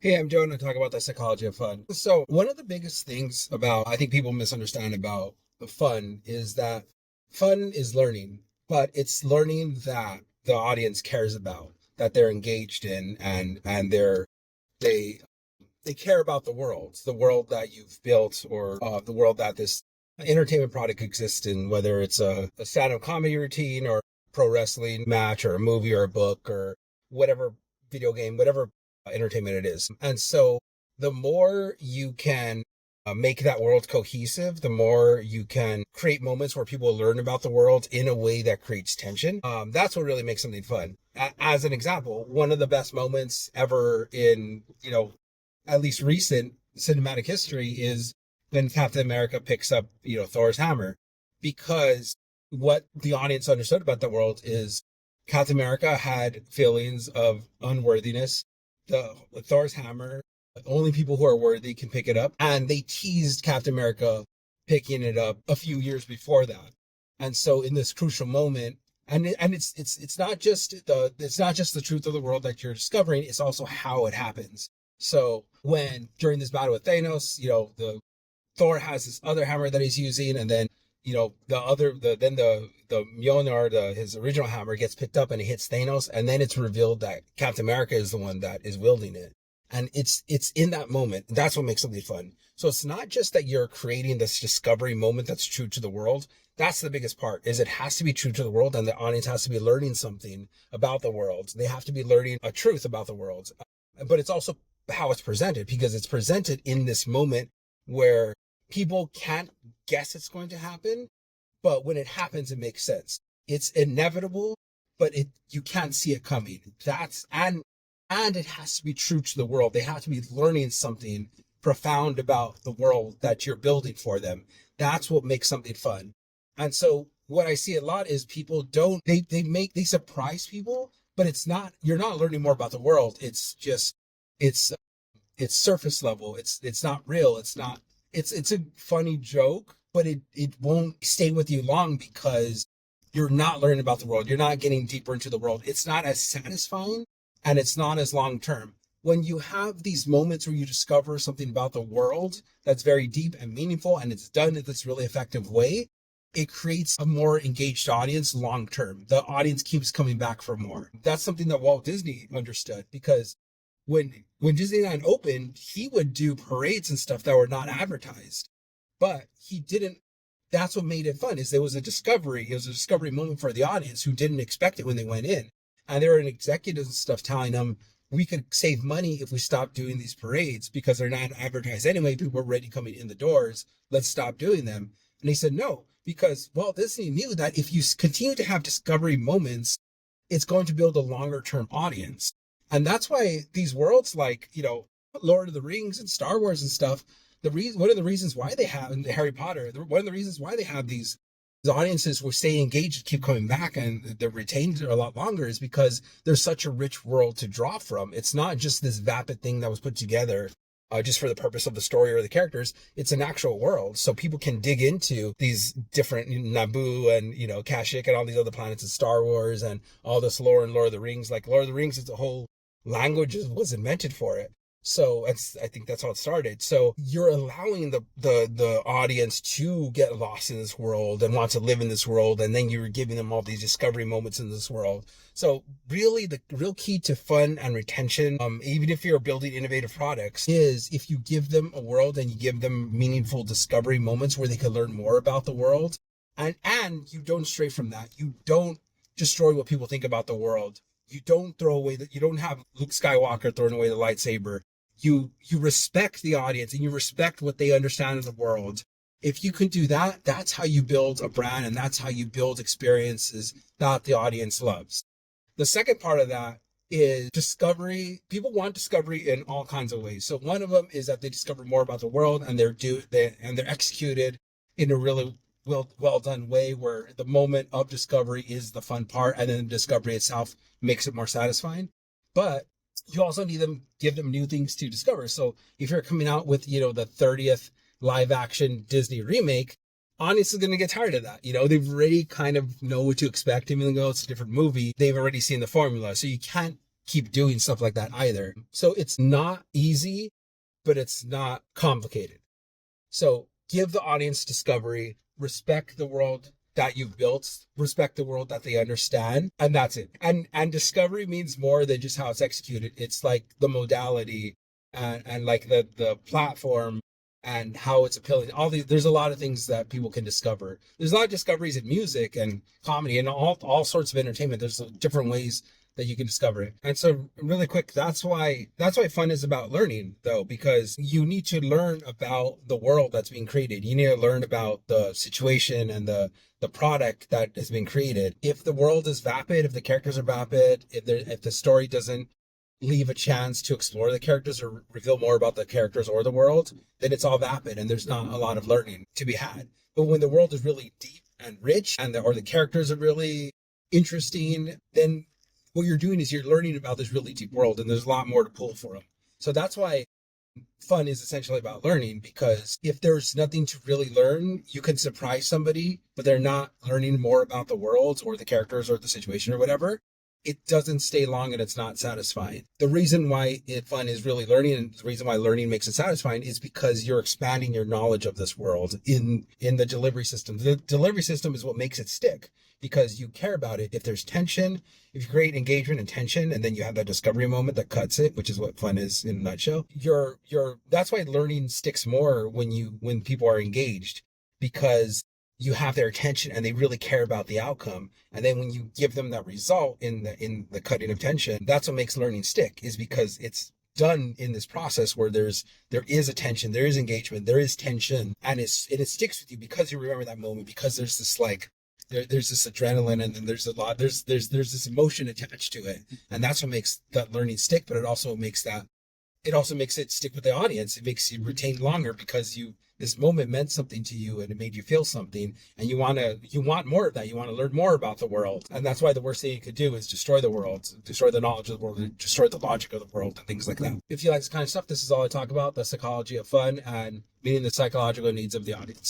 Hey, I'm Joe, and I talk about the psychology of fun. So, one of the biggest things I think people misunderstand about fun is that fun is learning, but it's learning that the audience cares about, that they're engaged in, and they they care about the world that you've built, or the world that this entertainment product exists in, whether it's a stand-up comedy routine or pro wrestling match or a movie or a book or whatever video game, whatever entertainment it is. And so the more you can make that world cohesive, the more you can create moments where people learn about the world in a way that creates tension. That's what really makes something fun. As an example, one of the best moments ever in, at least recent cinematic history is when Captain America picks up, Thor's hammer, because what the audience understood about the world is Captain America had feelings of unworthiness. The Thor's hammer, only people who are worthy can pick it up, and they teased Captain America picking it up a few years before that. And so in this crucial moment, it's not just the truth of the world that you're discovering, it's also how it happens. So when during this battle with Thanos, the Thor has this other hammer that he's using, and then the Mjolnir, his original hammer, gets picked up and it hits Thanos, and then it's revealed that Captain America is the one that is wielding it. And it's in that moment. That's what makes something fun. So it's not just that you're creating this discovery moment that's true to the world. That's the biggest part, is it has to be true to the world, and the audience has to be learning something about the world. They have to be learning a truth about the world. But it's also how it's presented, because it's presented in this moment where people can't guess it's going to happen, but when it happens, it makes sense. It's inevitable, but you can't see it coming. And it has to be true to the world. They have to be learning something profound about the world that you're building for them. That's what makes something fun. And so what I see a lot is people don't, they surprise people, but you're not learning more about the world. It's it's surface level. It's not real. It's a funny joke, but it won't stay with you long, because you're not learning about the world. You're not getting deeper into the world. It's not as satisfying, and it's not as long term. When you have these moments where you discover something about the world that's very deep and meaningful, and it's done in this really effective way, it creates a more engaged audience long term. The audience keeps coming back for more. That's something that Walt Disney understood, because when Disneyland opened, he would do parades and stuff that were not advertised, but he didn't. That's what made it fun. Is there was a discovery. It was a discovery moment for the audience who didn't expect it when they went in, and there were executives and stuff telling them, we could save money if we stop doing these parades because they're not advertised anyway. People are already coming in the doors. Let's stop doing them. And he said no, because Walt Disney knew that if you continue to have discovery moments, it's going to build a longer term audience. And that's why these worlds like, Lord of the Rings and Star Wars and stuff, one of the reasons why they have, and Harry Potter, one of the reasons why they have these audiences will stay engaged, keep coming back, and they're retained a lot longer, is because there's such a rich world to draw from. It's not just this vapid thing that was put together just for the purpose of the story or the characters. It's an actual world, so people can dig into these different Naboo and Kashyyyk and all these other planets in Star Wars and all this lore in Lord of the Rings. Like Lord of the Rings is a whole language was invented for it. So I think that's how it started. So you're allowing the audience to get lost in this world and want to live in this world, and then you're giving them all these discovery moments in this world. So really, the real key to fun and retention, even if you're building innovative products, is if you give them a world and you give them meaningful discovery moments where they can learn more about the world, and you don't stray from that. You don't destroy what people think about the world. You don't you don't have Luke Skywalker throwing away the lightsaber. You respect the audience and you respect what they understand of the world. If you can do that, that's how you build a brand, and that's how you build experiences that the audience loves. The second part of that is discovery. People want discovery in all kinds of ways. So one of them is that they discover more about the world, and they're executed in a really well done way, where the moment of discovery is the fun part, and then the discovery itself makes it more satisfying. But you also need them, give them new things to discover. So if you're coming out with, the 30th live action Disney remake, audience is going to get tired of that. They've already kind of know what to expect. Even though it's a different movie, they've already seen the formula. So you can't keep doing stuff like that either. So it's not easy, but it's not complicated. So give the audience discovery, respect the world that you've built, respect the world that they understand, and that's it. And discovery means more than just how it's executed. It's like the modality and like the platform and how it's appealing. All these, there's a lot of things that people can discover. There's a lot of discoveries in music and comedy and all sorts of entertainment. There's different ways that you can discover it. And so really quick, that's why fun is about learning though, because you need to learn about the world that's being created. You need to learn about the situation and the product that has been created. If the world is vapid, if the characters are vapid, if the story doesn't leave a chance to explore the characters or reveal more about the characters or the world, then it's all vapid and there's not a lot of learning to be had. But when the world is really deep and rich and or the characters are really interesting, then what you're doing is you're learning about this really deep world and there's a lot more to pull for them. So that's why fun is essentially about learning, because if there's nothing to really learn, you can surprise somebody, but they're not learning more about the world or the characters or the situation or whatever. It doesn't stay long and it's not satisfying. The reason why fun is really learning, and the reason why learning makes it satisfying, is because you're expanding your knowledge of this world in the delivery system. The delivery system is what makes it stick, because you care about it. If there's tension, if you create engagement and tension, and then you have that discovery moment that cuts it, which is what fun is in a nutshell, that's why learning sticks more when people are engaged, because you have their attention and they really care about the outcome. And then when you give them that result in the cutting of tension, that's what makes learning stick, is because it's done in this process where there is attention, there is engagement, there is tension, and it sticks with you because you remember that moment, because there's this like there's this adrenaline, and then there's this emotion attached to it, and that's what makes that learning stick. But it also makes it stick with the audience. It makes you retain longer because this moment meant something to you and it made you feel something, and you want more of that. You want to learn more about the world. And that's why the worst thing you could do is destroy the world, destroy the knowledge of the world, destroy the logic of the world and things like that. If you like this kind of stuff, this is all I talk about: the psychology of fun and meeting the psychological needs of the audience.